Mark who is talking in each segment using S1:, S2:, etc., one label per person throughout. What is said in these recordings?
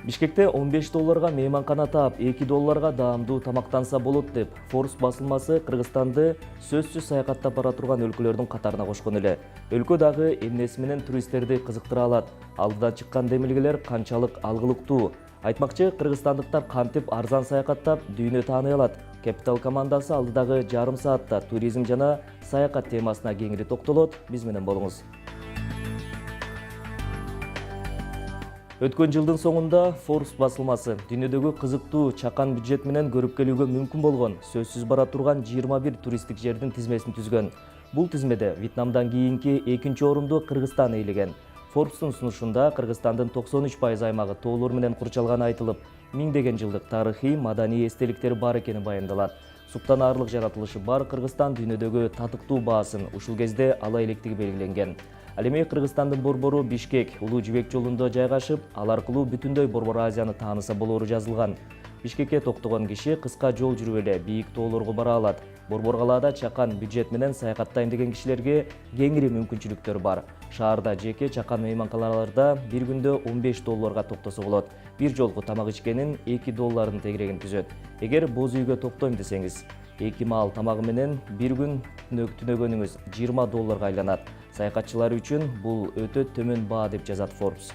S1: Бишкекте $15 мейманкана таап, $2 даамдуу тамактанса болот деп Forbes басылмасы Кыргызстанды сөзсүз саякаттап бара турган өлкөлөрдүн катарына кошкон эле. Өлкө дагы эмнеси менен туристтерди кызыктыра алат? Алдыдан чыккан демилгелер канчалык алгылыктуу? Айтмакчы, кыргызстандыктар кантип арзан саякаттап дүйнө тааный алат? Capital командасы алдыдагы жарым саатта туризм жана саякат темасына кеңири токтолот. Биз менен болуңуз. Өткөн жылдын соңунда Forbes басылмасы дүйнөдөгү кызыктуу чакан бюджет менен көрүп келүүгө мүмкүн болгон сөзсүз бара турган 21 туристтик жердин тизмесин түзгөн. Бул тизмеде Вьетнамдан кийинки экинчи орунду Кыргызстан ээлеген. Forbes'тун сунушунда Кыргызстандын 93% аймагы тоолор менен курчалганы айтылып, миңдеген жылдык тарыхый, маданий эстеликтери бар экени баяндалат. Суктан аарлык жаратылышы бар Кыргызстан дүйнөдөгү татыктуу баасын ушул кезде ала электиги белгиленген. Ал эми Кыргызстандын борбору Бишкек Улуу Жибек жолунда жайгашып, ал аркылуу бүтүндөй Борбор Азияны тааныса болоору жазылган. Бишкекке токтогон киши кыска жол жүрүп эле бийик тоолорго бара алат. Борбор калаада чакан бюджет менен саякаттайм деген кишилерге кеңири мүмкүнчүлүктөр бар. Шаарда жеке чакан мейманканаларда бир күндө $15 токтосо болот. Бир жолку тамак ичкенин $2 тегерегин түзөт. Эгер боз үйгө токтойм десеңиз, 2 маал тамагы менен бир күн түнөгөнүңүз $20 айланат. Саякатчылар үчүн бул өтө төмөн баа деп жазат Forbes.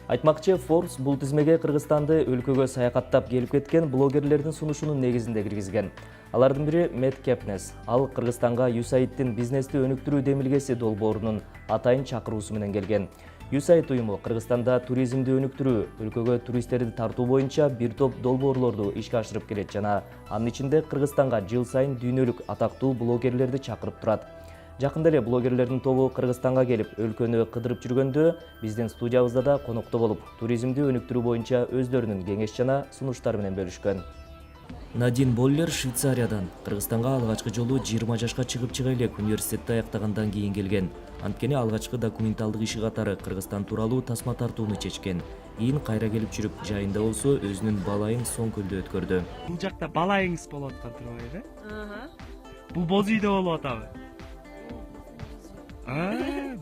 S1: Айтмакчы, Forbes бул тизмеге Кыргызстанды өлкөгө саякаттап келип кеткен блогерлердин сунушунун негизинде киргизген. Алардын бири Мэтт Кепнес. Ал Кыргызстанга USAID-тин бизнести өнүктүрүү демилгеси долбоорунун атайын чакыруусу менен келген. USAID уюму Кыргызстанда туризмди өнүктүрүү, өлкөгө туристтерди тартуу боюнча бир топ долбоорлорду ишке ашырып келет жана анын ичинде Кыргызстанга жыл сайын дүйнөлүк атактуу блогерлерди чакырып турат. Жакында эле блогерлердин тобу Кыргызстанга келип, өлкөнү кыдырып жүргөндө биздин студиябызда да конокто болуп, туризмди өнүктүрүү боюнча өздөрүнүн кеңеш жана сунуштары менен бөлүшкөн. Надин Боллер Швейцариядан Кыргызстанга алгачкы жолу 20 жашка чыгып чыга элек университетти аяктагандан кийин келген. Анткени алгачкы документалдык иши катары Кыргызстан тууралуу тасма тартууну чечкен. Кийин кайра келип жүрүп, жайында болсо өзүнүн балайын Соң көлдө өткөрдү.
S2: Бул жакта балайыңыз болуп аткан турбайбы? Бул боз үйдө болуп атабы?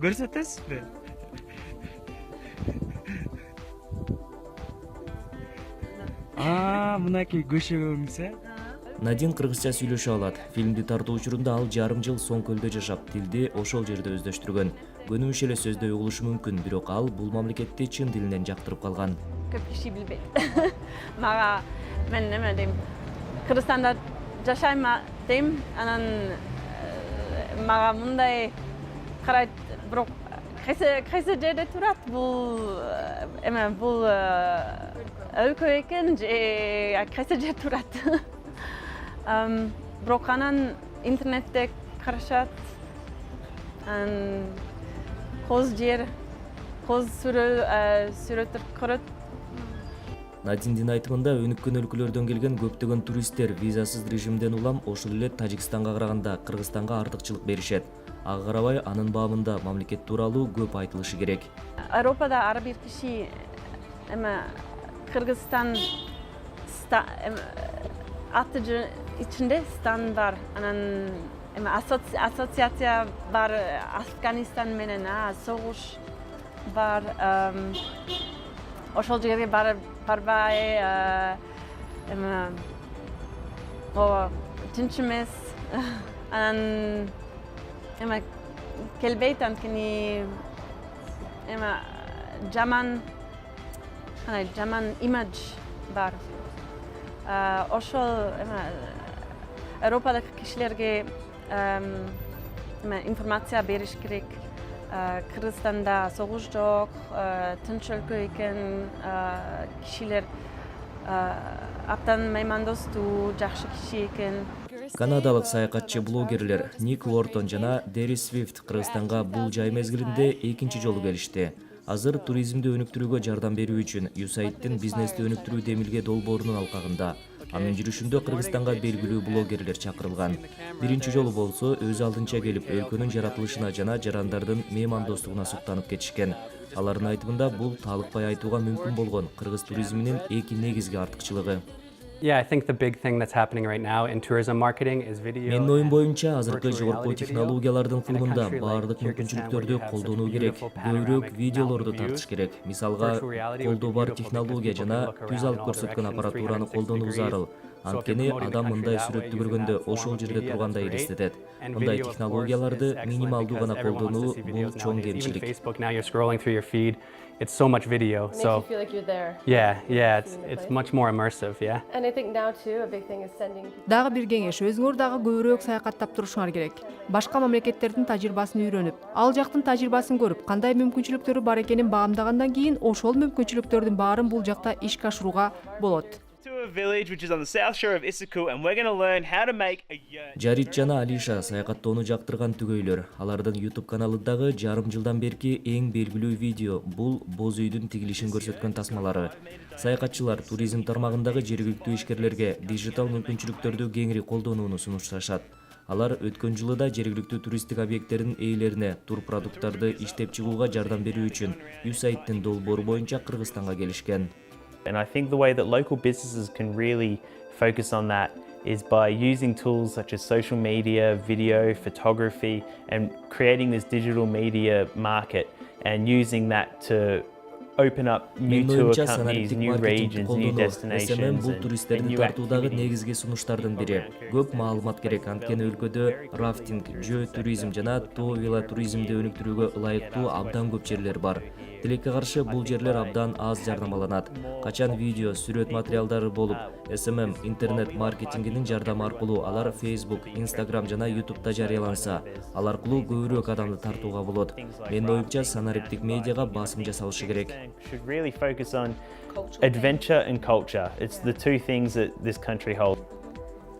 S2: Көрсөтөсүзбү? Мынакей көшөгөңүз,
S1: Надин кыргызча сүйлөшө алат. Фильмди тартуу учурунда ал жарым жыл Соң көлдө жашап, тилди ошол жерде өздөштүргөн. Көнүмүш эле сөздөй угулушу мүмкүн, бирок ал бул мамлекетти чын дилинен жактырып калган.
S3: Көп киши билбейт. Мага мен неме дейм, Кыргызстанда жашайм дейм, анан мага мындай карайт, бирок кайсы жерде турат бул өлкө экен же кайсы жер турат. Бирок анан интернетте карашат, коз жер, коз сүрөттөр көрөт.
S1: Надиндин айтымында өнүккөн өлкөлөрдөн келген көптөгөн туристтер визасыз режимден улам ошол эле Тажикстанга караганда Кыргызстанга артыкчылык беришет. Ага карабай анын баамында мамлекет тууралуу көп айтылышы керек.
S3: Европада ар бир киши Кыргызстан аты ичинде стан бар. Анан ассоциация бар Афганистан менен, согуш бар. Ошол жерге барбай, тынч эмес. Анан келбейт, анткени жаман имидж бар. Ошол Европадагы кишилерге информация бериш керек. Кыргызстанда согуш жок, тынч өлкө экен, кишилер абдан меймандостуу, жакшы киши экен.
S1: Канадалык саякатчы блогерлер Ник Уортон жана Дери Свифт Кыргызстанга бул жай мезгилинде экинчи жолу келишти. Азыр туризмди өнүктүрүүгө жардам берүү үчүн USAID-тин бизнести өнүктүрүү демилге долбоорунун алкагында. Анын жүрүшүндө Кыргызстанга белгилүү блогерлер чакырылган. Биринчи жолу болсо өз алдынча келип, өлкөнүн жаратылышына жана жарандардын меймандостугуна суктанып кетишкен. Алардын айтымында бул таалыкпай айтууга мүмкүн болгон кыргыз туризминин эки негизги артыкчылыгы.
S4: Yeah, I think the big thing that's happening right now in tourism marketing is video.
S1: Менин оюм
S4: and
S1: боюнча азыркы
S4: virtual
S1: жогорку
S4: reality video.
S1: технологиялардын
S4: In a
S1: кулунда
S4: country like
S1: баардык
S4: Kyrgyzstan, where
S1: мүмкүнчүлүктөрдү
S4: you have such
S1: колдонуу керек,
S4: beautiful
S1: көбүрөөк
S4: panoramic
S1: видеолорду
S4: mountain
S1: тартыш
S4: views,
S1: керек. Мисалга,
S4: virtual reality would be
S1: колдоо бар
S4: beautiful
S1: технология
S4: because people
S1: жана
S4: can look
S1: түз
S4: around
S1: алып
S4: in all
S1: көрсөткөн
S4: directions,
S1: аппаратураны
S4: 360
S1: колдонуу
S4: degrees.
S1: зарыл.
S4: So if you're
S1: Анткени
S4: promoting the
S1: адам
S4: country
S1: мындай
S4: that way
S1: сүрөттү
S4: using
S1: көргөндө
S4: that form
S1: ошол
S4: of
S1: жерде
S4: media,
S1: тургандай
S4: that's great.
S1: элестетет.
S4: And
S1: Мындай
S4: video, of course,
S1: технологияларды
S4: is excellent
S1: минималдуу
S4: because
S1: гана
S4: everyone wants to
S1: колдонуу
S4: see
S1: бул
S4: videos
S1: чоң
S4: nowadays. Even
S1: кемчилик.
S4: Facebook, now you're scrolling through your feed, it's so much video.
S5: Makes
S4: So
S5: you feel like you're there.
S4: yeah,
S5: Seeing the
S4: it's
S5: place.
S4: much more immersive, yeah.
S5: And I think now too, a big thing is sending people.
S6: Дагы бир кеңеш, өзүңөр дагы көбүрөөк саякаттап турушуңар керек. Башка мамлекеттердин тажрыйбасын үйрөнүп, ал жактын тажрыйбасын көрүп, кандай мүмкүнчүлүктөрү бар экенин баамдагандан кийин ошол мүмкүнчүлүктөрдүн баарын бул жакта ишке ашырууга болот.
S7: To a village which is on the south shore of Issyk, and we're going to learn how to make a yurt.
S1: Жарит жана Алиша саякаттоону жактырган түгөйлөр. Алардын YouTube каналындагы жарым жылдан берки эң белгилүү видео бул боз үйдүн тигилишин көрсөткөн тасмалары. Саякатчылар туризм тармагындагы жергиликтүү ишкерлерге диджитал мүмкүнчүлүктөрдү кеңири колдонууну сунушташат. Алар өткөн жылы да жергиликтүү туристтик объекттердин ээлерине турпродукттарды иштеп чыгууга жардам берүү үчүн USAID-тин долбоору боюнча Кыргызстанга келишкен.
S8: And I think the way that local businesses can really focus on that is by using tools such as social media, video, photography, and creating this digital media market and using that to open up new
S1: Менин
S8: tour
S1: оюмча
S8: companies,
S1: санариптик
S8: new
S1: маркетингди
S8: regions, new
S1: колдонуу
S8: destinations,
S1: SMM бул
S8: and
S1: туристтерди
S8: new
S1: тартуудагы
S8: activities.
S1: негизги сунуштардын бири. Көп маалымат керек, анткени өлкөдө рафтинг, жөө туризм жана тоо велотуризмди өнүктүрүүгө ылайыктуу абдан көп жерлер бар. Тилекке каршы бул жерлер абдан аз жардамаланат. Качан видео, сүрөт материалдары болуп, SMM интернет маркетингинин жардамы аркылуу алар Facebook, Instagram жана YouTube'да жарыяланса, ал аркылуу көбүрөөк адамды тартууга болот. Менин оюмча санариптик медиага басым жасалышы керек.
S8: Should really focus on adventure and culture. It's the two things that this country holds.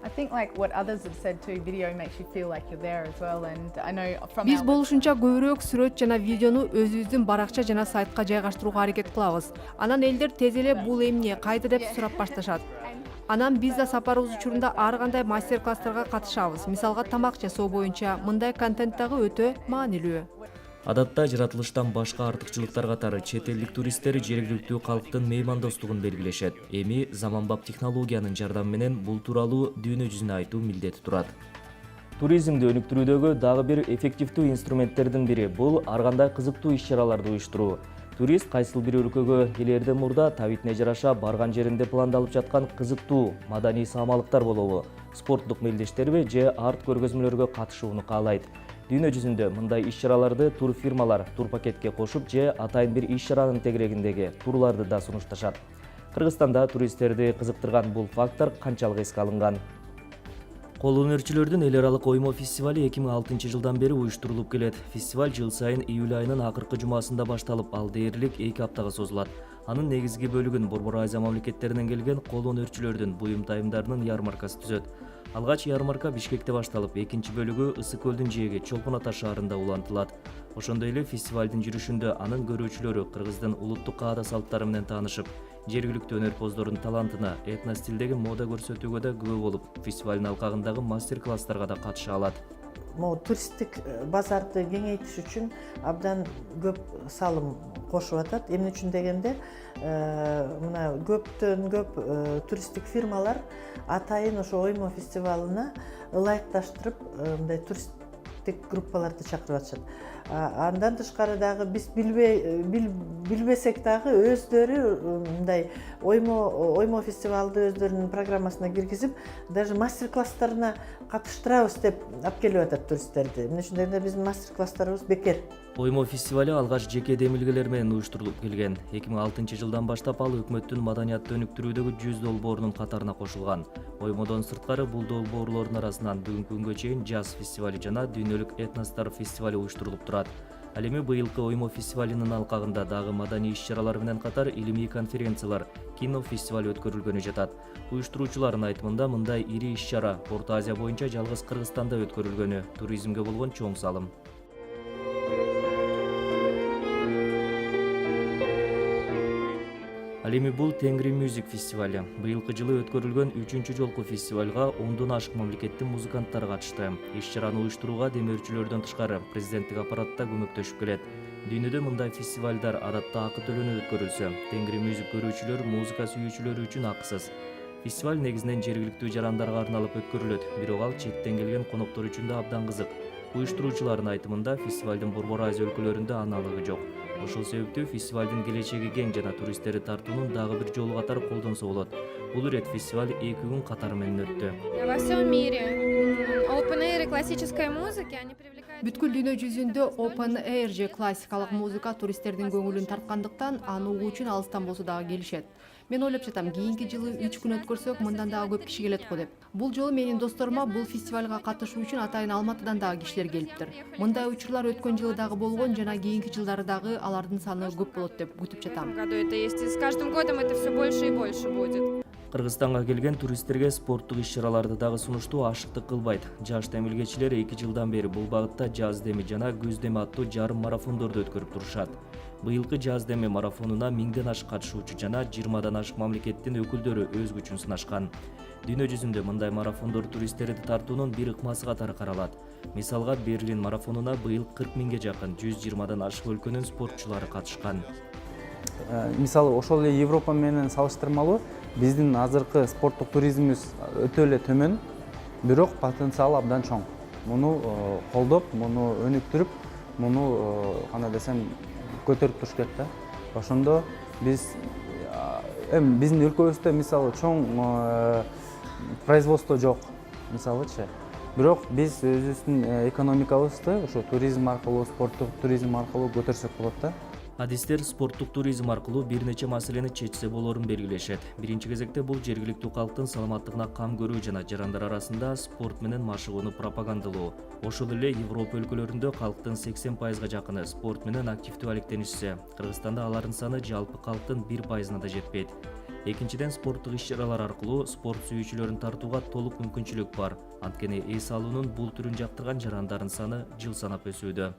S9: I think like what others have said too, video makes you feel like you're there as well. And I know from
S6: Биз
S9: our
S6: болушунча көбүрөөк сүрөт жана видеону өзүбүздүн баракча жана сайтка жайгаштырууга аракет кылабыз. Анан элдер тез эле бул эмне, кайда деп сурап башташат. Анан биз да сапарыбыз учурунда ар кандай мастер-класстарга катышабыз. Мисалга тамак жасоо боюнча мындай контент дагы өтө маанилүү.
S1: Адатта жаратылыштан башка артыкчылыктар катары чет элдик туристтер жергиликтүү калктын меймандостугун белгилешет. Эми заманбап технологиянын жардамы менен бул тууралуу дүйнө жүзүнө айтуу милдети турат. Туризмди өнүктүрүүдөгү дагы бир эффективдүү инструменттердин бири бул ар кандай кызыктуу иш-чараларды уюштуруу. Турист кайсыл бир өлкөгө келерден мурда табитине жараша барган жеринде пландалып жаткан кызыктуу маданий саамалыктар болобу, спорттук мелдештерби же арт көргөзмөлөргө катышууну каалайт. Дүйнө жүзүндө мындай иш-чараларды турфирмалар турпакетке кошуп же атайын бир иш-чаранын тегерегиндеги турларды да сунушташат. Кыргызстанда туристтерди кызыктырган бул фактор канчалык эске алынган? Кол өнөрчүлөрдүн эл аралык оймо фестивали 2006 жылдан бери уюштурулуп келет. Фестиваль жыл сайын июль айынын акыркы жумасында башталып, ал дээрлик 2 аптага созулат. Анын негизги бөлүгүн Борбор Азия мамлекеттеринен келген кол өнөрчүлөрдүн буюм тайымдарынын ярмаркасы түзөт. Алгач ярмарка Бишкекте башталып, экинчи бөлүгү Ысык көлдүн жээги Чолпон Ата шаарында улантылат. Ошондой эле фестивалдын жүрүшүндө анын көрүүчүлөрү кыргыздын улуттук каада салттары менен таанышып, жергиликтүү өнөрпоздордун талантына этно стилдеги мода көрсөтүүгө да күбө болуп, фестивалдын алкагындагы мастер-класстарга да катыша алат.
S10: Могу туристтик базарды кеңейтиш үчүн абдан көп салым кошуп атат. Эмне үчүн дегенде, мына көптөн көп туристтик фирмалар атайын ошо оймо фестивалына ылайыкташтырып, мындай туристтик группаларды чакырып атышат. Андан тышкары дагы биз билбесек дагы өздөрү мындай оймо фестивалды өздөрүнүн программасына киргизип, даже мастер-класстарына катыштырабыз деп алып келип атат туристтерди. Эмне үчүн дегенде биздин мастер-класстарыбыз бекер.
S1: Оймо фестивали алгач жеке демилгелер менен уюштурулуп келген. 2006 жылдан баштап ал өкмөттүн маданиятты өнүктүрүүдөгү 100 долбоорунун катарына кошулган. Оймодон сырткары бул долбоорлордун арасынан бүгүнкү күнгө чейин Jazz фестивали жана дүйнөлүк этностар фестивали уюштурулуп турат. Ал эми быйылкы оймо фестивалинин алкагында дагы маданий иш-чаралар менен катар илимий конференциялар, кино фестивали өткөрүлгөнү жатат. Уюштуруучулардын айтымында мындай ири иш-чара Орто Азия боюнча жалгыз Кыргызстанда өткөрүлгөнү туризмге болгон чоң салым. Ал эми бул Тенгри Music фестивали. Быйылкы жылы өткөрүлгөн 3-чү жолку фестивалга 10дон ашык мамлекеттин музыканттары катышты. Иш-чараны уюштурууга демөөрчүлөрдөн тышкары президенттик аппарат да көмөктөшүп келет. Дүйнөдө мындай фестивалдар адатта акы төлөнүп өткөрүлсө, Тенгри Music көрүүчүлөр, музыка сүйүүчүлөрү үчүн акысыз. Фестиваль негизинен жергиликтүү жарандарга арналып өткөрүлөт, бирок ал четтен келген коноктор үчүн да абдан кызык. Уюштуруучулардын айтымында фестивалдын Борбор Азия өлкөлөрүндө аналыгы жок. Ошол себептүү фестивалдын келечеги кең жана туристтерди тартуунун дагы бир жолу катары колдонсо болот. Бул ирет фестиваль 2 күн катары менен өттү.
S5: Во всем мире open air классической музыки, они привлекают...
S6: Бүткүл дүйнө жүзүндө open air же классикалык музыка туристтердин көңүлүн тарткандыктан аны угуу үчүн алыстан болсо дагы келишет. Мен ойлоп жатам, кийинки жылы 3 күн өткөрсөк, мындан дагы көп киши келет го деп. Бул жолу менин досторума бул фестивалга катышуу үчүн атайын Алматыдан дагы кишилер келиптир. Мындай учурлар өткөн жылы дагы болгон жана кийинки жылдары дагы алардын саны көп болот деп күтүп жатам.
S5: В году это есть, и с каждым годом это все больше и больше будет.
S1: Кыргызстанга келген туристтерге спорттук иш-чараларды дагы сунуштуу ашыктык кылбайт. Жаш демилгечилер 2 жылдан бери бул багытта жаз деми жана көз деми аттуу жарым марафондорду өткөрүп турушат. Быйылкы жаз деми марафонуна 1000ден ашык катышуучу жана 20дан ашык мамлекеттин өкүлдөрү өз күчүн сынашкан. Дүйнө жүзүндө мындай марафондор туристтерди тартуунун бир ыкмасы катары каралат. Мисалга Берлин марафонуна быйыл 40 000ге жакын 120дан ашык өлкөнүн спортчулары катышкан.
S11: Мисалы ошол эле Европа менен салыштырмалуу биздин азыркы спорттук туризмибиз өтө эле төмөн, бирок потенциал абдан чоң. Муну колдоп, муну өнүктүрүп, муну кандай десем көтөрүп туруш керек да. Ошондо биз биздин өлкөбүздө мисалы чоң производство жок, мисалычы. Бирок биз өзүбүздүн экономикабызды ошо туризм аркылуу, спорттук туризм аркылуу көтөрсөк болот да.
S1: Адистер спорттук туризм аркылуу бир нече маселени чечсе болорун белгилешет. Биринчи кезекте бул жергиликтүү калктын саламаттыгына кам көрүү жана жарандар арасында спорт менен машыгууну пропагандалоо. Ошол эле Европа өлкөлөрүндө калктын 80%га жакыны спорт менен активдүү алектенишсе, Кыргызстанда алардын саны жалпы калктын 1%-на да жетпейт. Экинчиден, спорттук иш-чаралар аркылуу спорт сүйүүчүлөрүн тартууга толук мүмкүнчүлүк бар. Анткени эс алуунун бул түрүн жактырган жарандардын саны жыл санап өсүүдө.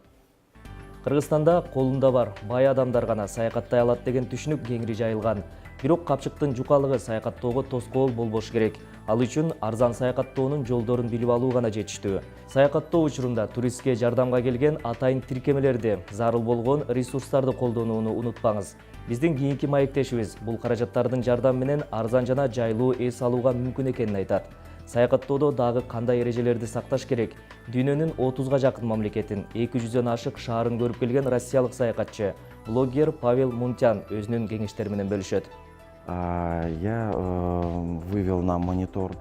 S1: Кыргызстанда колунда бар бай адамдар гана саякаттай алат деген түшүнүк кеңири жайылган. Бирок капчыктын жукалыгы саякаттоого тоскоол болбош керек. Ал үчүн арзан саякаттоонун жолдорун билип алуу гана жетиштүү. Саякаттоо учурунда туристке жардамга келген атайын тиркемелерди, зарыл болгон ресурстарды колдонууну унутпаңыз. Биздин кийинки маектешибиз бул каражаттардын жардамы менен арзан жана жайлуу эс алууга мүмкүн экенин айтат. Саякаттоодо дагы кандай эрежелерди сакташ керек? Дүйнөнүн 30га жакын мамлекетин, 200дөн ашык шаарын көрүп келген россиялык саякатчы, блогер Павел Мунтян өзүнүн кеңештери менен бөлүшөт.
S12: Я вывел на монитор.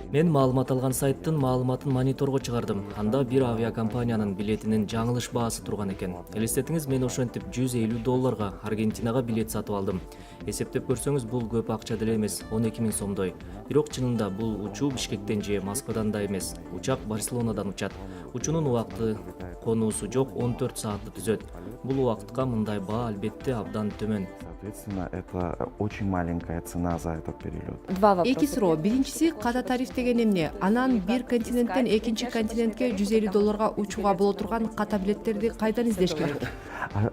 S1: Мен маалымат алган сайттын маалыматын мониторго чыгардым. Анда бир авиакомпаниянын билетинин жаңылыш баасы турган экен. Элестетиңиз, мен ошентип $150 Аргентинага билет сатып алдым. Эсептеп көрсөңүз, бул көп акча деле эмес, 12 000 сомдой. Бирок чынында бул учуу Бишкектен же Москвадан да эмес. Учак Барселонадан учат. Учуунун убакыты конуусу жок 14 саатты түзөт. Бул убакытка мындай баа албетте абдан төмөн.
S12: Соответственно, это очень маленькая цена за этот перелет.
S6: Эки суроо. Биринчиси, ката тариф деген эмне? Анан бир континенттен экинчи континентке $150 учууга боло турган ката билеттерди кайдан издеш керек?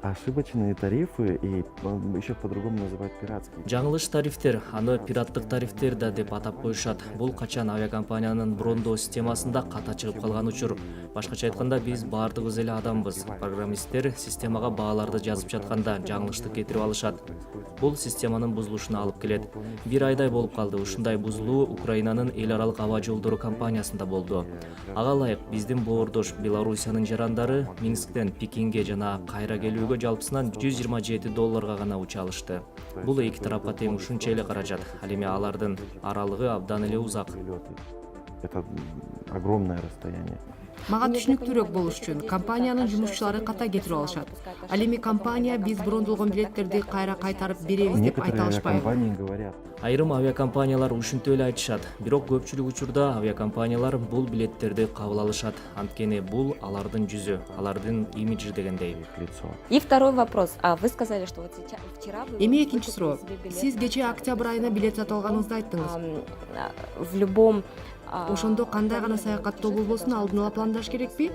S12: Ошибочные тарифы и еще по-другому называют пиратские.
S1: Жаңылыш тарифтер, аны пираттык тарифтер да деп атап коюшат. Бул качан авиакомпаниянын брондоо системасында ката чыгып калган учур. Башкача айтканда, биз баардыгыбыз эле адамбыз. Программисттер системага бааларды жазып жатканда жаңылышты кетирип алышат. Бул системанын бузулушуна алып келет. Бир айдай болуп калды. Ушундай бузулуу Украинанын эл аралык аба жолдору компаниясында болду. Ага ылайык биздин боордош Белоруссиянын жарандары Минсктен Пекинге жана кайра келүүгө жалпысынан $127 гана уча алышты. Бул эки тарапка тең ушунча эле каражат. Ал эми алардын аралыгы абдан эле узак.
S12: Это огромное расстояние.
S6: Мага түшүнүктүүрөөк болуш үчүн компаниянын жумушчулары ката кетирип алышат. Ал эми компания биз брондолгон билеттерди кайра кайтарып беребиз деп айта алышпайбы?
S1: Айрым авиакомпаниялар ушинтип эле айтышат. Бирок көпчүлүк учурда авиакомпаниялар бул билеттерди кабыл алышат. Анткени бул алардын жүзү, алардын имиджи дегендей.
S13: И второй вопрос. Вы сказали, что вот сейчас вчера вы...
S6: Эми экинчи суроо. Сиз кечээ октябрь айына билет сатып алганыңызды айттыңыз.
S13: В любом...
S6: Ошондо кандай гана саякаттоо болбосун алдын ала пландаш керекпи?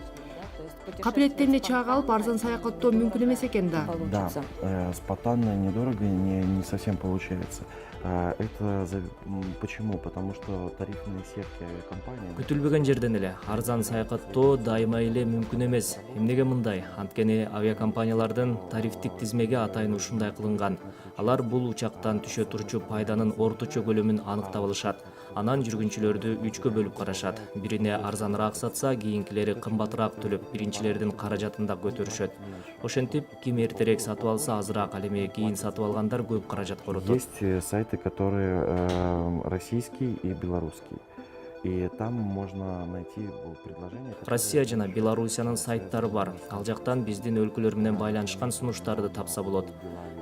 S6: капилеттерине чаак алып арзан саякаттоо мүмкүн эмес экен да.
S12: Да, спонтанно, недорого не совсем получается. Почему? Потому что тарифные сетки авиакомпаний...
S1: Күтүлбөгөн жерден эле арзан саякаттоо дайыма эле мүмкүн эмес. Эмнеге мындай? Анткени авиакомпаниялардын тарифтик тизмеге атайын ушундай кылынган. Алар бул учактан түшө турчу пайданын орточо көлөмүн аныктап алышат. Анан жүргүнчүлөрдү 3кө бөлүп карашат. Бирине арзаныраак сатса, кийинкилери кымбатыраак төлөп, биринчилердин каражатын да көтөрүшөт. Ошентип, ким эртерээк сатып алса азыраак, ал эми кийин сатып алгандар көп каражат коротот.
S12: Есть сайты, которые российские и белорусские. И там можно найти предложение.
S1: Россия жана Белоруссиянын сайттары бар. Ал жактан биздин өлкөлөр менен байланышкан сунуштарды тапса болот.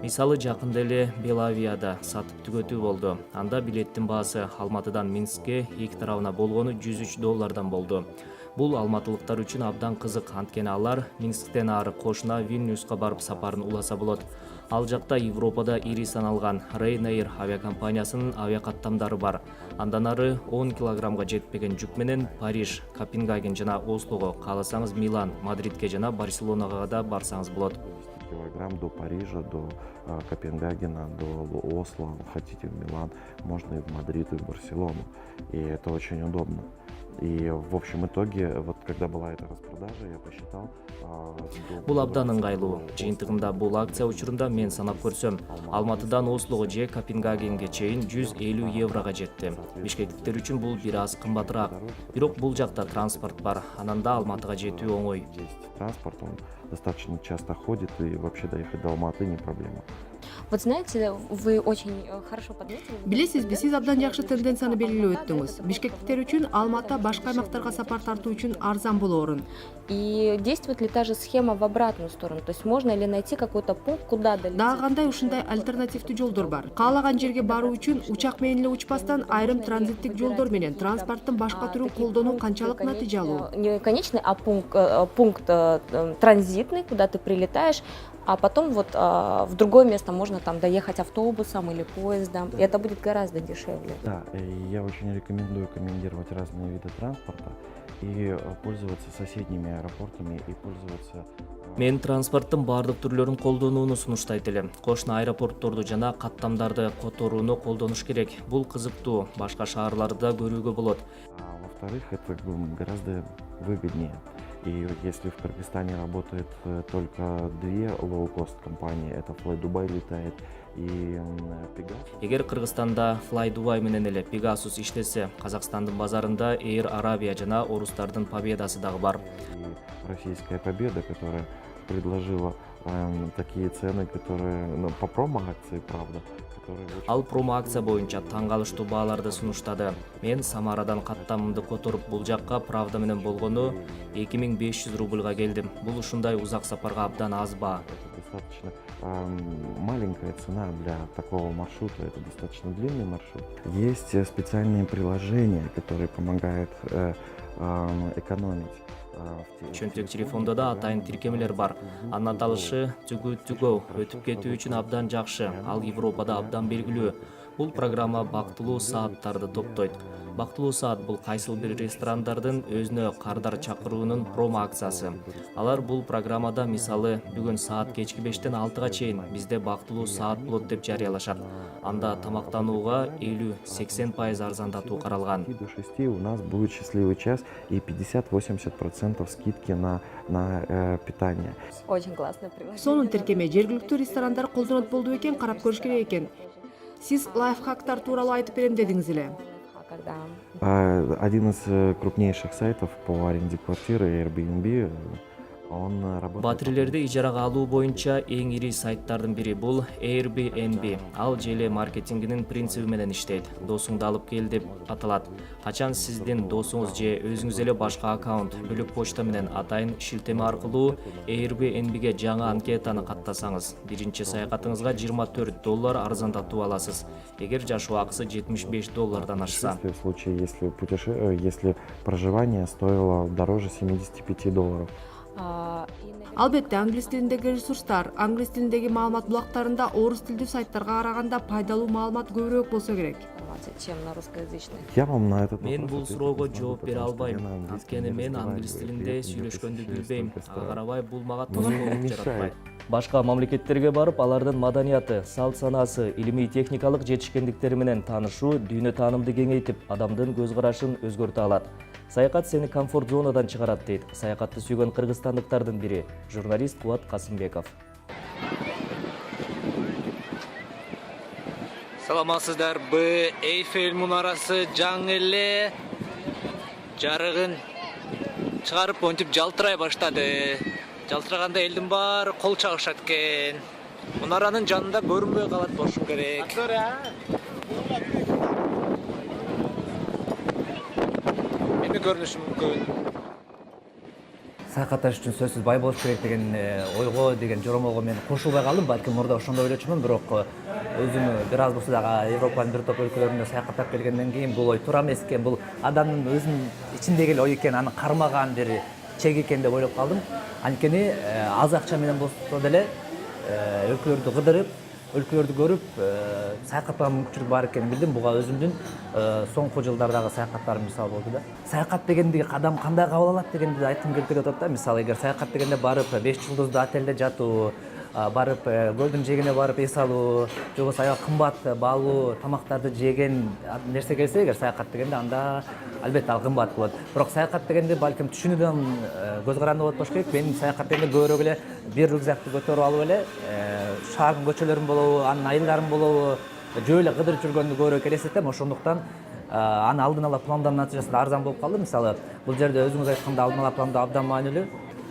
S1: Мисалы жакында эле Белавияда сатып түгөтүү болду. Анда билеттин баасы Алматыдан Минскке эки тарабына болгону $103 болду. Бул алматылыктар үчүн абдан кызык, анткени алар Минсктен ары кошуна Вильнюска барып сапарын уласа болот. Ал жакта Европада ири саналган Ryanair авиакомпаниясынын авиакаттамдары бар. Андан ары 10 килограммга жетпеген жүк менен Париж, Копенгаген жана Ослого, кааласаңыз Милан, Мадридке жана Барселонага да барсаңыз болот.
S12: Килограмм до Парижа, до Копенгагена, до Осло, хотите в Милан, можно и в Мадрид, и в Барселону. И это очень удобно. И в общем итоге, вот когда была эта распродажа, я посчитал...
S1: Бул абдан ыңгайлуу. Жыйынтыгында бул акция учурунда мен санап көрсөм, Алматыдан Ослого же Копенгагенге чейин €150 жетти. Бишкектиктер үчүн бул бир аз кымбатыраак. Бирок бул жакта транспорт бар, анан да Алматыга жетүү оңой.
S12: Транспорт, он достаточно часто ходит, и вообще доехать до Алматы не проблема.
S13: Вот знаете, вы очень хорошо подметили.
S6: Билесизби, сиз абдан жакшы тенденцияны белгилеп өттүңүз. Бишкектиктер үчүн Алматы башка аймактарга сапар тартуу үчүн арзан болоорун.
S13: И действует ли та же схема в обратную сторону? То есть можно ли найти какой-то пункт, куда долететь?
S6: Дагы кандай ушундай альтернативдүү жолдор бар. Каалаган жерге баруу үчүн учак менен эле учпастан айрым транзиттик жолдор менен транспорттун башка түрүн колдонуу канчалык натыйжалуу?
S13: Не конечный, а пункт транзитный, куда ты прилетаешь, а потом вот в другое место можно там доехать автобусом или поездом, и это будет гораздо дешевле.
S12: Да, и я очень рекомендую комбинировать разные виды транспорта и пользоваться соседними аэропортами и пользоваться...
S1: Мен транспорттун бардык түрлөрүн колдонууну сунуштайт элем. Кошуна аэропортторду жана каттамдарды которууну колдонуш керек. Бул кызыктуу, башка шаарларда көрүүгө болот.
S12: Во-вторых, это гораздо выгоднее. И если в Кыргызстане работает только две лоу-кост компании, это Fly Dubai летает и Pegasus.
S1: Эгер Кыргызстанда Fly Dubai менен эле Pegasus иштесе, Казакстандын базарында Air Arabia жана орустардын Победасы дагы бар.
S12: И российская Победа, которая предложила такие цены, которые по промо-акции, правда.
S1: Ал промо акция боюнча таң калыштуу бааларды сунуштады. Мен Самарадан каттамымды которуп бул жакка Правда менен болгону 2500 рубльга келдим. Бул ушундай узак сапарга абдан аз баа.
S12: Достаточно маленькая цена для такого маршрута, это достаточно длинный маршрут. Есть специальные приложения, которые помогают экономить.
S1: Чөнтөк телефондо да атайын тиркемелер бар. Анын аталышы түгө өтүп кетүү үчүн абдан жакшы. Ал Европада абдан белгилүү. Бул программа бактылуу сааттарды топтойт. Бактылуу саат бул кайсыл бир ресторандардын өзүнө кардар чакыруунун промо акциясы. Алар бул программада мисалы бүгүн саат кечки 5-тен 6-га чейин бизде бактылуу саат болот деп жарыялашат. Анда тамактанууга 50-80% арзандатуу каралган.
S12: До 6 у нас будет счастливый час и 50-80% скидки на питание.
S13: Очень классное приложение.
S6: Сонун тиркеме жергиликтүү ресторандар колдонот болду экен, карап көрүш керек экен. Сиз лайфхактар тууралуу айтып берем дедиңиз эле.
S12: Один из крупнейших сайтов по аренде квартиры Airbnb, он работает...
S1: Батирелерди ижарага алуу боюнча эң ири сайттардын бири бул Airbnb. Ал желе маркетингинин принциби менен иштейт. Досуңду алып кел деп аталат. Качан сиздин досуңуз же өзүңүз эле башка аккаунт, бөлөк почта менен атайын шилтеме аркылуу Airbnbге жаңы анкетаны каттасаңыз, биринчи саякатыңызга $24 арзандатуу аласыз. Эгер жашоо акысы $75 ашса.
S12: В случае, если проживание стоило дороже $75.
S6: Албетте, англис тилиндеги ресурстар, англис тилиндеги маалымат булактарында орус тилдүү сайттарга караганда пайдалуу маалымат көбүрөөк болсо керек.
S13: чем на русскоязычных.
S12: Я вам на этот
S1: Мен
S12: вопрос
S1: бул
S12: ответить
S1: суроого
S12: не смогу,
S1: жооп бере
S12: потому что
S1: албайм.
S12: я на английском
S1: Анткени
S12: не
S1: мен
S12: разговариваю.
S1: англис тилинде
S12: Я
S1: сүйлөшкөндү
S12: посещаю
S1: билбейм.
S12: столько
S1: Ага
S12: стран.
S1: карабай бул мага
S12: Ну,
S1: тоскоолдук
S12: не
S1: жаратпайт.
S12: мешает.
S1: Башка мамлекеттерге барып, алардын маданияты, салт санаасы, илимий техникалык жетишкендиктери менен таанышуу дүйнө таанымды кеңейтип, адамдын көз карашын өзгөртө алат. Саякат сени комфорт зонадан чыгарат дейт саякатты сүйгөн кыргызстандыктардын бири, журналист Кубат Касымбеков.
S14: Саламатсыздарбы, Эйфель мунарасы жаңы эле жарыгын чыгарып монтип жалтырай баштады. Жалтыраганда элдин баары кол чабышат экен. Мунаранын жанында көрүнбөй калат болушум керек. Эми көрүнүшү мүмкүн.
S15: Саякатташ үчүн сөзсүз бай болуш керек деген ойго деген жоромолго мен кошулбай калдым. Балким мурда ошондой ойлочумун, бирок өзүм бир аз болсо дагы Европанын бир топ өлкөлөрүндө саякаттап келгенден кийин бул ой туура эмес экен, бул адамдын өзүнүн ичиндеги ой экен, аны кармаган бир чек экен деп ойлоп калдым. Анткени аз акча менен болсо деле өлкөлөрдү кыдырып, өлкөлөрдү көрүп, саякаттаган мүмкүнчүлүк бар экенин билдим. Буга өзүмдүн соңку жылдардагы саякаттарым мисал болду да. Саякат дегенди адам кандай кабыл алат дегенди айткым келип атат да. Мисалы, эгер саякат дегенде барып 5 жылдыздуу отелде жатуу, барып көлдүн жээгине барып эс алуу, же болбосо аябай кымбат баалуу тамактарды жеген нерсе келсе, эгер саякат дегенде анда албетте ал кымбат болот. Бирок саякат дегенде балким түшүнүүдөн көз каранды болот болуш керек. Мен саякат дегенде көбүрөөк эле бир рюкзакты көтөрүп алып эле шаардын көчөлөрүн болобу, анын айылдарын болобу, жөө эле кыдырып жүргөндү көбүрөөк элестетем. Ошондуктан аны алдын ала пландоонун натыйжасында арзан болуп калды. Мисалы, бул жерде өзүңүз айткандай алдын ала пландоо абдан маанилүү.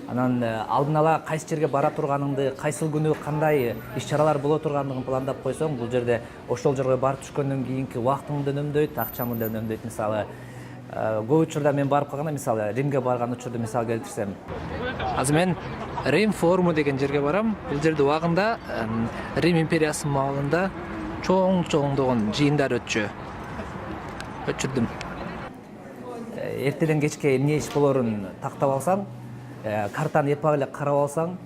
S15: Анан алдын ала кайсы жерге бара турганыңды, кайсыл күнү кандай иш-чаралар боло тургандыгын пландап койсоң, бул жерде ошол жерге барып түшкөндөн кийинки убактыңды үнөмдөйт, акчаңды да үнөмдөйт. Мисалы, көп учурда мен барып калганда, мисалы, Римге барган учурду мисал келтирсем.
S14: Азыр мен Рим форуму деген жерге барам. Бул жерде убагында Рим империясынын маалында чоң-чоңдогон жыйындар өтчүрдүм.
S15: Эртеден кечке эмне иш болорун тактап алсаң, картаны эпак эле карап алсаң,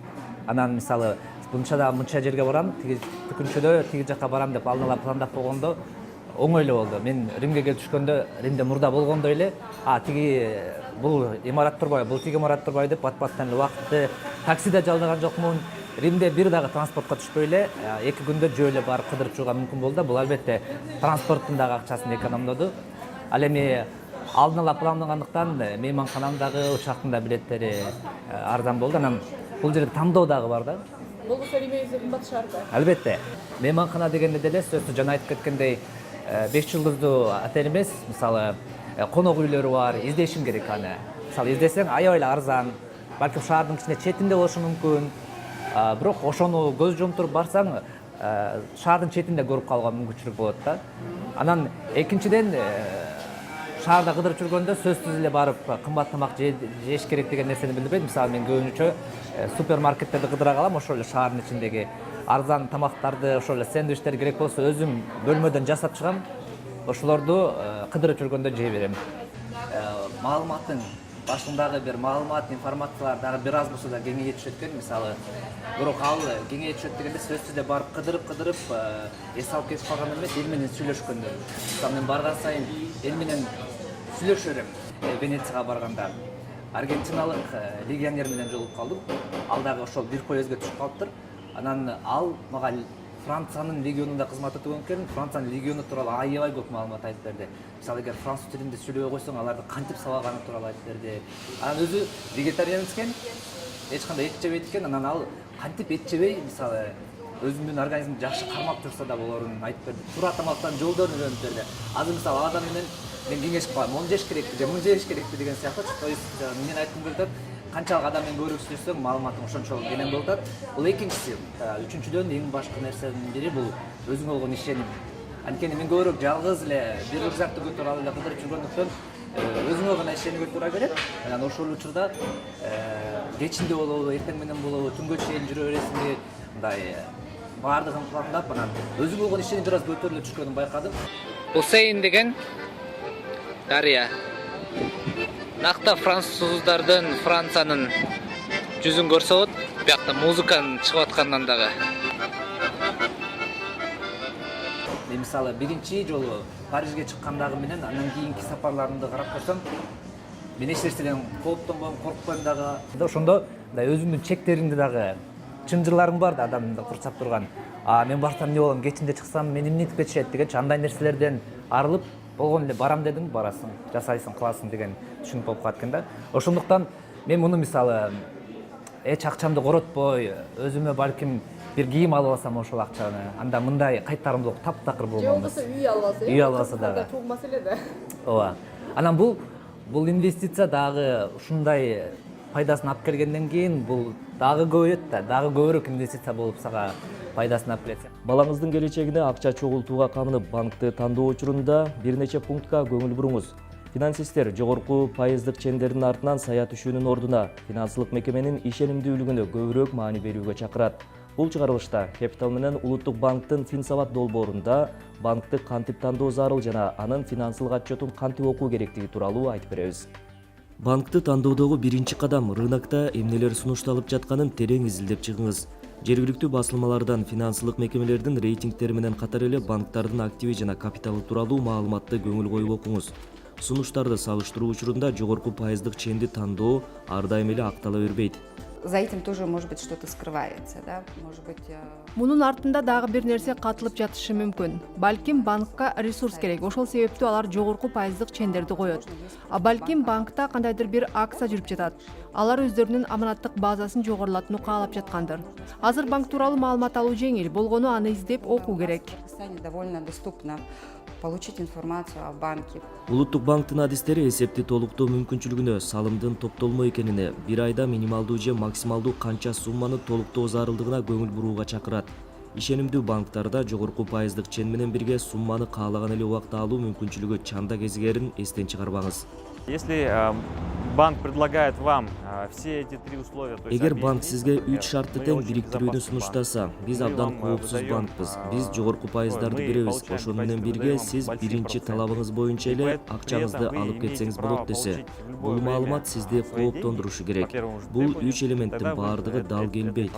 S15: анан мисалы мынча жерге барам, тиги күнчөдө тиги жака барам деп алдын ала пландап койгондо оңой эле болду. Мен Римге келип түшкөндө, Римде мурда болгондой эле, тиги бул имарат турбайбы, бул тиги имарат турбайбы деп бат-баттан эле убакытты таксиде жалдаган жокмун. Римде бир дагы транспортко түшпөй эле 2 күндө жөө эле барып кыдырып чыгууга мүмкүн болду. Бул албетте транспорттун дагы акчасын экономдоду. Ал эми алдын ала пландагандыктан мейманканамдагы, учактын да билеттери арзан болду. Анан бул жерде тандоо дагы бар да.
S9: Болбосо Римде кымбат шаарда.
S15: Албетте. Мейманкана дегенде деле сөзсүз жана айтып кеткендей 5 жылдыздуу отель эмес, мисалы конок үйлөрү бар, издешиң керек аны. Мисалы издесең аябай эле арзан, балким шаардын ичинде четинде болушу мүмкүн. Бирок ошону көз жумтуруп барсаң, шаардын четинде көрүп калууга мүмкүнчүлүк болот да. Анан экинчиден шаарда кыдырып жүргөндө сөзсүз эле барып кымбат тамак жеш керек деген нерсени билдирбейт. Мисалы мен көбүнчө супермаркеттерди кыдыра калам, ошол эле шаардын ичиндеги арзан тамактарды, ошол эле сэндвичтер керек болсо өзүм бөлмөдөн жасап чыгам. Ошолорду кыдырып жүргөндө жей берем. Маалыматтын башындагы бир маалымат, информациялар дагы бир аз болсо да кеңейе түшөт экен. Мисалы, бирок ал кеңейе түшөт дегенде сөзсүз эле барып кыдырып эс алып кетип калган эмес, эл менен сүйлөшкөндө. Мисалы, мен барган сайын эл менен сүйлөшө берем. Венецияга барганда аргентиналык легионер менен жолугуп калдым. Ал дагы ошол бир поездге түшүп калыптыр. Анан ал мага Франциянын легионунда кызмат өтөгөн экен. Франциянын легиону тууралуу аябай көп маалымат айтып берди. Мисалы, эгер француз тилинде сүйлөбөй койсоң, аларды кантип сабаганы тууралуу айтып берди. Анан өзү вегетариан экен, эч кандай эт жебейт экен. Анан ал кантип эт жебей, мисалы, өзүнүн организмин жакшы кармап турса да болорун айтып берди. Туура тамактан жолдорун үйрөнүп берди. Азыр мисалы адам менен мен кеңешип калам, муну жеш керекпи же муну жеш керекпи деген сыяктуу. То есть мен айткым келип атат, канчалык адам менен көбүрөөк сүйлөшсөң, маалыматың ошончолук кенен болуп атат. Бул экинчиси. Үчүнчүдөн эң башкы нерсенин бири бул өзүңө болгон ишеним. Анткени мен көбүрөөк жалгыз эле бир рюкзакты көтөрүп алып эле кыдырып жүргөндүктөн өзүңө гана ишенүүгө туура келет. Анан ошол учурда кечинде болобу, эртең менен болобу, түнгө чейин жүрө бересиңби, мындай баардыгын пландап, анан өзүңө болгон ишеним бир аз көтөрүлүп түшкөнүн байкадым.
S14: Бул Сейн деген дарыя. Накта француздардын, Франциянын жүзүн көрсө болот. Биякта музыканын чыгып атканынан дагы.
S15: мен мисалы биринчи жолу Парижге чыккандагы менен андан кийинки сапарларымды карап көрсөм мен эч нерседен кооптонбойм, коркпойм дагы. Ошондо өзүмдүн чектеримди дагы чын жырларым бар да адамды курчап турган. Мен барсам эмне болом, кечинде чыксам мени эмне этип кетишет дегенчи андай нерселерден арылып болгон эле барам дедим, барасың, жасайсың, кыласың деген түшүнүк болуп калат экен да. Ошондуктан мен муну мисалы эч акчамды коротпой, өзүмө балким бир кийим алып алсам ошол акчаны, анда мындай кайтарымдуулук таптакыр болмок.
S6: Же үй албаса,
S15: үй албаса дагы.
S6: Чоң маселе да.
S15: Ооба. Анан бул инвестиция дагы ушундай пайдасын алып келгенден кийин бул дагы көбөйөт да, дагы көбүрөөк инвестиция болуп сага пайдасын алып келет.
S1: Балаңыздын келечегине акча чогултууга камынып банкты тандоо учурунда бир нече пунктка көңүл буруңуз. Финансисттер жогорку пайыздык чендердин артынан сая түшүүнүн ордуна финансылык мекеменин ишенимдүүлүгүнө көбүрөөк маани берүүгө чакырат. Бул чыгарылышта Capital менен Улуттук банктын Финсабат долбоорунда банкты кантип тандоо зарыл жана анын финансылык отчетун кантип окуу керектиги тууралуу айтып беребиз. Банкты тандоодогу биринчи кадам рынокто эмнелер сунушталып жатканын терең изилдеп чыгыңыз. Жергиликтүү басылмалардан финансылык мекемелердин рейтингтери менен катар эле банктардын активи жана капиталы тууралуу маалыматты көңүл коюп окуңуз. Сунуштарды салыштыруу учурунда жогорку пайыздык ченди тандоо ар дайым эле актала бербейт.
S16: За этим тоже, может быть, что-то скрывается, да, может быть.
S6: Мунун артында дагы бир нерсе катылып жатышы мүмкүн. Балким банкка ресурс керек, ошол себептүү алар жогорку пайыздык чендерди коет. Балким банкта кандайдыр бир акция жүрүп жатат. Алар өздөрүнүн аманаттык базасын жогорулатууну каалап жаткандыр. Азыр банк тууралуу маалымат алуу жеңил, болгону аны издеп окуу керек.
S16: Довольно доступно получить информацию о банке.
S1: Улуттук банктын адистери эсепти толуктоо мүмкүнчүлүгүнө, салымдын топтолмо экенине, бир айда минималдуу же максималдуу канча сумманы толуктоо зарылдыгына көңүл бурууга чакырат. Ишенимдүү банктарда жогорку пайыздык чен менен бирге сумманы каалаган эле убакта алуу мүмкүнчүлүгү чанда кезигерин эстен чыгарбаңыз.
S17: Если банк предлагает вам все эти три условия, то есть
S1: Эгер банк сизге 3 шартты тең бириктирүүнү сунуштаса, биз абдан коопсуз банкпыз. Биз жогорку пайыздарды беребиз. Ошону менен бирге сиз биринчи талабыңыз боюнча эле акчаңызды алып кетсеңиз болот десе, бул маалымат сизди кооптондурушу керек. Бул 3 элементтин баардыгы дал келбейт.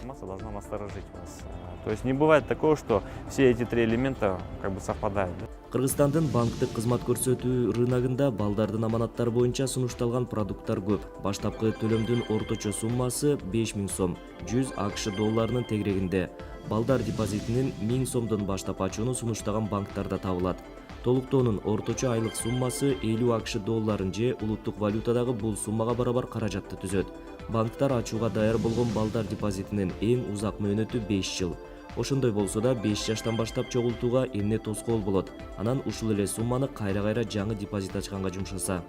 S17: То есть не бывает такого, что все эти три элемента как бы совпадают.
S1: Кыргызстандын банктык кызмат көрсөтүү рыногунда балдардын аманаттары боюнча сунушталган продукттар көп. Баштапкы төлөмдүн орточо суммасы 5000 сом, 100 АКШ долларынын тегерегинде. Балдар депозитинин 1000 сомдон баштап ачууну сунуштаган банктарда табылат. Толуктоонун орточо айлык суммасы 50 АКШ долларын же улуттук валютадагы бул суммага барабар каражатты түзөт. Банктар ачууга даяр болгон балдар депозитинин эң узак мөөнөтү 5 жыл. Ошондой болсо да 5 жаштан баштап чогултууга эмне тоскоол болот? Анан ушул эле сумманы кайра-кайра жаңы депозит ачканга жумшаса.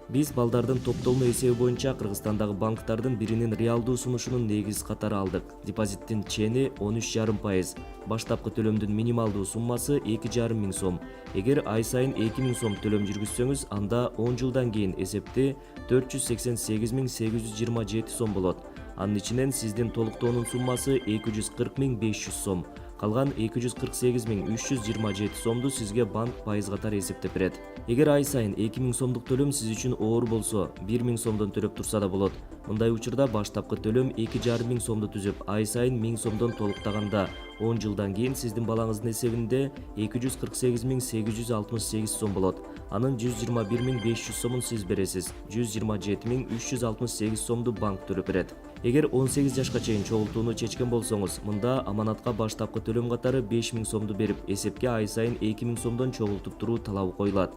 S1: Биз балдардын топтолмо эсеби боюнча Кыргызстандагы банктардын биринин реалдуу сунушунун негиз катары алдык. Депозиттин чени 13,5%. Баштапкы төлөмдүн минималдуу суммасы 2,5 миң сом. Эгер ай сайын 2 миң сом төлөм жүргүзсөңүз, анда 10 жылдан кийин эсепте 488.827 сом болот. Анын ичинен сиздин толуктоонун суммасы 240.500 сом. Калган 248.327 сомду сизге банк пайыз катары эсептеп берет. Эгер ай сайын 2 миң сомдук төлөм сиз үчүн оор болсо, 1 миң сомдон төлөп турса да болот. Мындай учурда баштапкы төлөм 2,5 миң сомду түзүп, ай сайын 1000 сомдон толуктаганда 10 жылдан кийин сиздин балаңыздын эсебинде 248.868 сом болот. Анын 121.500 сомун сиз бересиз. 127.368 сомду банк төлөп берет. Эгер 18 жашка чейин чогултууну чечкен болсоңуз, мында аманатка баштапкы төлөм катары 5 миң сомду берип, эсепке ай сайын 2 миң сомдон чогултуп туруу талабы коюлат.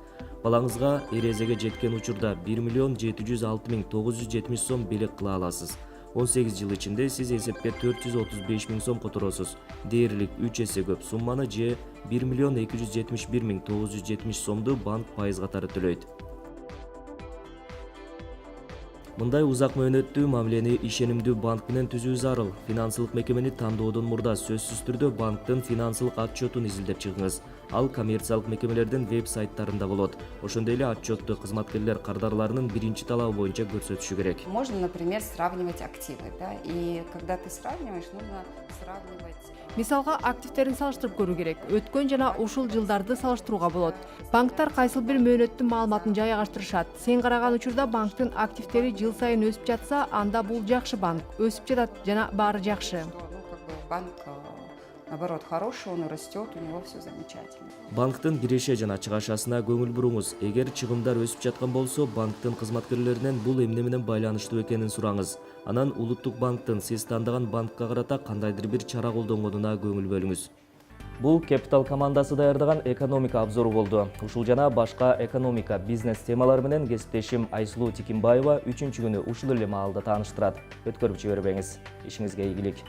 S1: Балаңызга эрезеге жеткен учурда 1.706.970 сом белек кыла аласыз. 18 жыл ичинде сиз эсепке 435 миң сом которосуз. Дээрлик 3 эсе көп сумманы же 1.271.970 сомду банк пайыз катары төлөйт. Мындай узак мөөнөттүү мамилени ишенимдүү банк менен түзүү зарыл. Финансылык мекемени тандоодон мурда сөзсүз түрдө банктын финансылык отчетун изилдеп чыгыңыз. Ал коммерциялык мекемелердин веб-сайттарында болот. Ошондой эле отчетту кызматкерлер кардарларынын биринчи талабы боюнча көрсөтүшү керек.
S16: Можно, например, сравнивать активы, да, и когда ты сравниваешь, нужно сравнивать.
S6: Мисалга активтерин салыштырып көрүү керек. Өткөн жана ушул жылдарды салыштырууга болот. Банктар кайсыл бир мөөнөттүн маалыматын жайгаштырышат. Сен караган учурда банктын активтери жыл сайын өсүп жатса, анда бул жакшы банк. Өсүп жатат жана баары жакшы.
S16: Банк наоборот, хороший, он растет, у него все замечательно.
S1: Банктын киреше жана чыгашасына көңүл буруңуз. Эгер чыгымдар өсүп жаткан болсо, банктын кызматкерлеринен бул эмне менен байланыштуу экенин сураңыз. Анан Улуттук банктын сиз тандаган банкка карата кандайдыр бир чара колдонгонуна көңүл бөлүңүз. Бул Capital командасы даярдаган экономика обзору болду. Ушул жана башка экономика, бизнес темалары менен кесиптешим Айсулуу Тикимбаева 3-күнү ушул эле маалда тааныштырат. Өткөрүп жибербеңиз. Ишиңизге ийгилик.